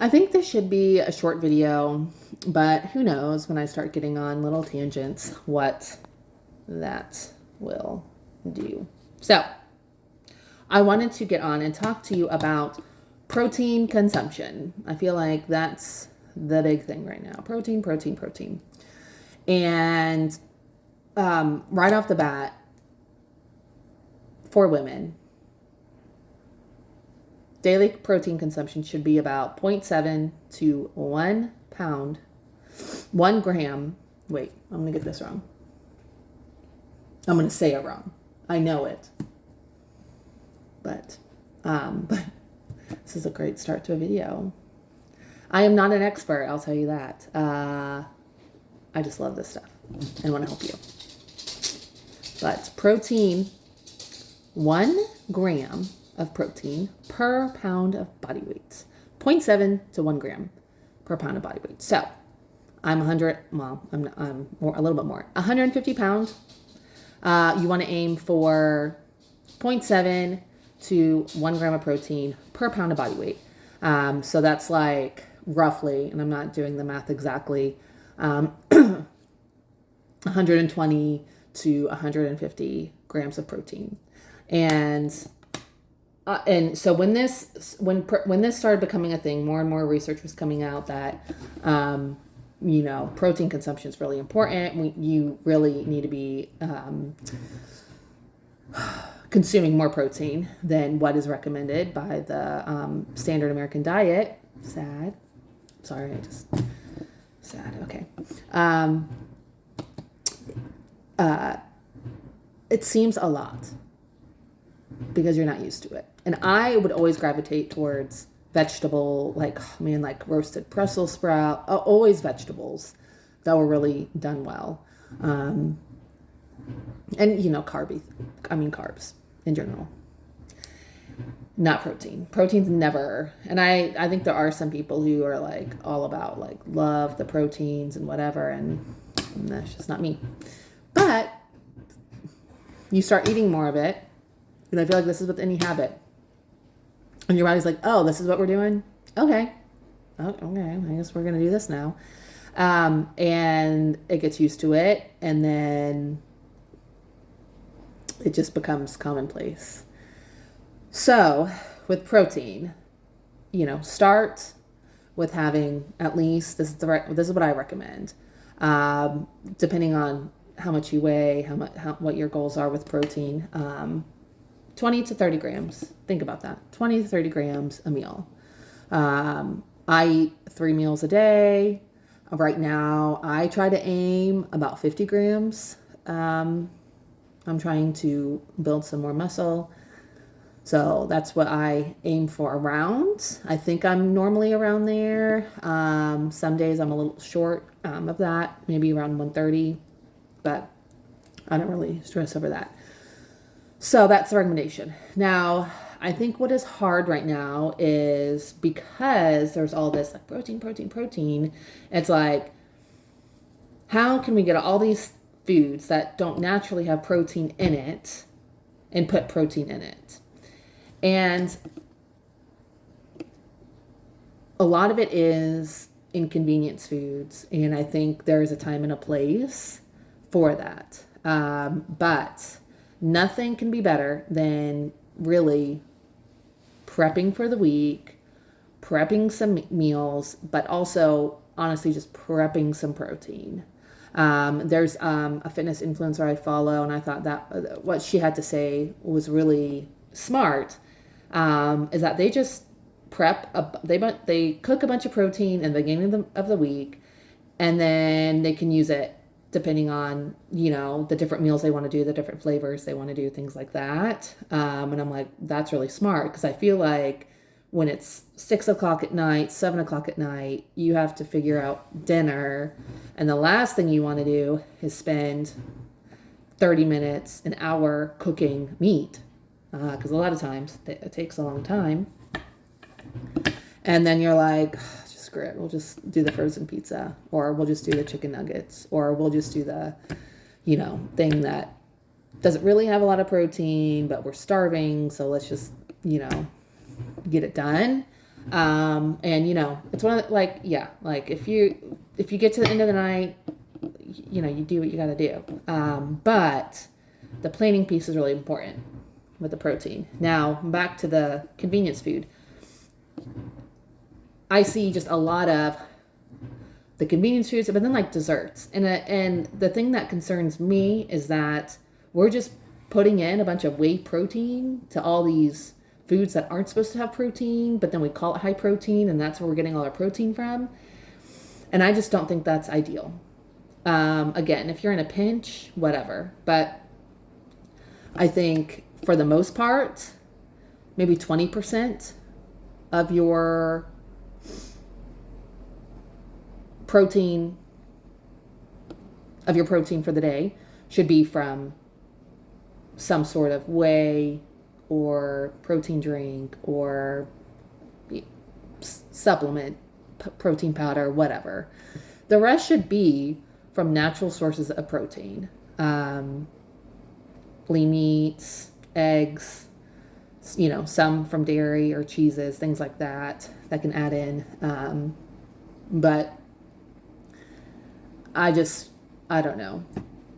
I think this should be a short video, but who knows when I start getting on little tangents what that will do. So, I wanted to get on and talk to you about protein consumption. I feel like that's the big thing right now. Protein, protein, protein. And right off the bat, for women, daily protein consumption should be about 0.7 to 1 pound, 1 gram. Wait, I'm going to get this wrong. I'm going to say it wrong. I know it. But this is a great start to a video. I am not an expert, I'll tell you that. I just love this stuff and want to help you. But protein, 1 gram of protein per pound of body weight. 0.7 to 1 gram per pound of body weight. So I'm 100, well, I'm more, a little bit more. 150 pounds. You want to aim for 0.7 to 1 gram of protein per pound of body weight. So that's like roughly, and I'm not doing the math exactly, 120 to 150 grams of protein. And so when this started becoming a thing, more and more research was coming out that protein consumption is really important. You really need to be consuming more protein than what is recommended by the standard American diet. Sad. Okay. It seems a lot because you're not used to it. And I would always gravitate towards vegetable, like roasted Brussels sprout, always vegetables that were really done well. And, carbs in general. Not protein. Protein's never, and I think there are some people who are like all about like love the proteins and whatever, and that's just not me. But you start eating more of it, and I feel like this is with any habit. And your body's like, oh, this is what we're doing? Okay. Oh, okay, I guess we're going to do this now. And it gets used to it, and then it just becomes commonplace. So with protein, start with having at least, this is what I recommend, depending on how much you weigh, what your goals are with protein, 20 to 30 grams. Think about that. 20 to 30 grams a meal. I eat 3 meals a day. Right now, I try to aim about 50 grams. I'm trying to build some more muscle. So that's what I aim for around. I think I'm normally around there. Some days I'm a little short of that, maybe around 130, but I don't really stress over that. So that's the recommendation. Now, I think what is hard right now is because there's all this like protein. It's like, how can we get all these foods that don't naturally have protein in it and put protein in it? And a lot of it is inconvenience foods. And I think there's a time and a place for that. But nothing can be better than really prepping for the week, prepping some meals, but also honestly just prepping some protein. There's a fitness influencer I follow, and I thought that what she had to say was really smart. Is that they just prep, they cook a bunch of protein in the beginning of the week, and then they can use it depending on, the different meals they want to do, the different flavors they want to do, things like that. And I'm like, that's really smart, because I feel like when it's 6 o'clock at night, 7 o'clock at night, you have to figure out dinner. And the last thing you want to do is spend 30 minutes, an hour cooking meat. Because a lot of times it takes a long time. And then you're like, just screw it. We'll just do the frozen pizza, or we'll just do the chicken nuggets, or we'll just do the, thing that doesn't really have a lot of protein, but we're starving. So let's just, get it done. And it's one of like, yeah, like if you get to the end of the night, you do what you got to do. But the planning piece is really important with the protein. Now back to the convenience food. I see just a lot of the convenience foods, but then like desserts. And the thing that concerns me is that we're just putting in a bunch of whey protein to all these foods that aren't supposed to have protein, but then we call it high protein, and that's where we're getting all our protein from. And I just don't think that's ideal. Again, if you're in a pinch, whatever. But I think for the most part, maybe 20% of your protein for the day should be from some sort of whey or protein drink or supplement, protein powder, whatever. The rest should be from natural sources of protein. Lean meats, eggs, some from dairy or cheeses, things like that can add in. But I don't know.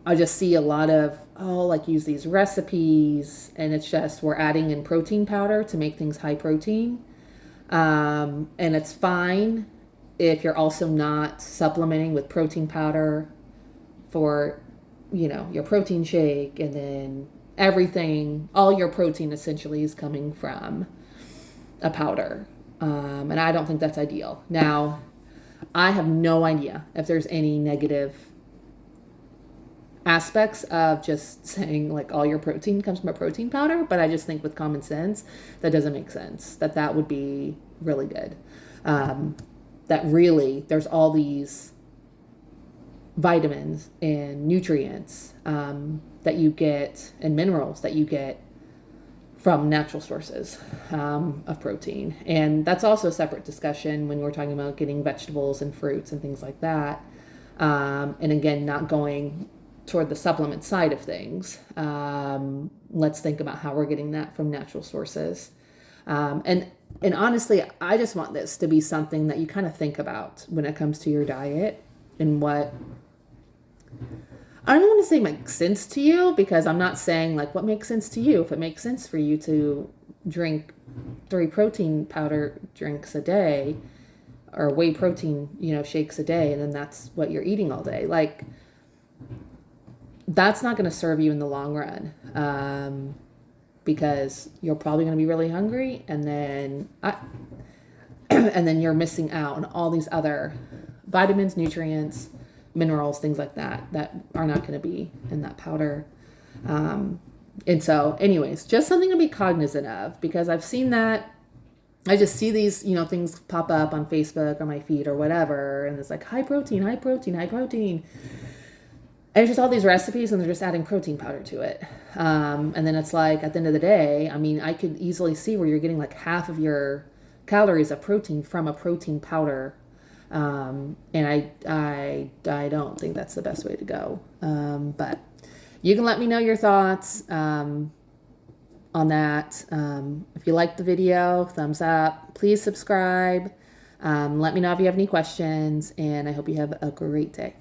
I just see a lot of, use these recipes, and it's just we're adding in protein powder to make things high protein. And it's fine if you're also not supplementing with protein powder for, your protein shake, and then everything, all your protein essentially is coming from a powder. And I don't think that's ideal. Now, I have no idea if there's any negative aspects of just saying like all your protein comes from a protein powder, but I just think with common sense, that doesn't make sense. That would be really good. That really, there's all these vitamins and nutrients that you get, and minerals that you get from natural sources of protein. And that's also a separate discussion when we're talking about getting vegetables and fruits and things like that. And again, not going toward the supplement side of things. Let's think about how we're getting that from natural sources. And honestly, I just want this to be something that you kind of think about when it comes to your diet, and what, I don't want to say makes sense to you, because I'm not saying like what makes sense to you. If it makes sense for you to drink 3 protein powder drinks a day, or whey protein, shakes a day, and then that's what you're eating all day, like that's not going to serve you in the long run, because you're probably going to be really hungry, and then and then you're missing out on all these other vitamins, nutrients, minerals, things like that are not going to be in that powder. And so anyways, just something to be cognizant of, because I've seen that. I just see these, things pop up on Facebook or my feed or whatever, and it's like high protein, high protein, high protein. And it's just all these recipes, and they're just adding protein powder to it. And then it's like, at the end of the day, I mean, I could easily see where you're getting like half of your calories of protein from a protein powder. And I don't think that's the best way to go. But you can let me know your thoughts on that. If you liked the video, thumbs up. Please subscribe. Let me know if you have any questions, and I hope you have a great day.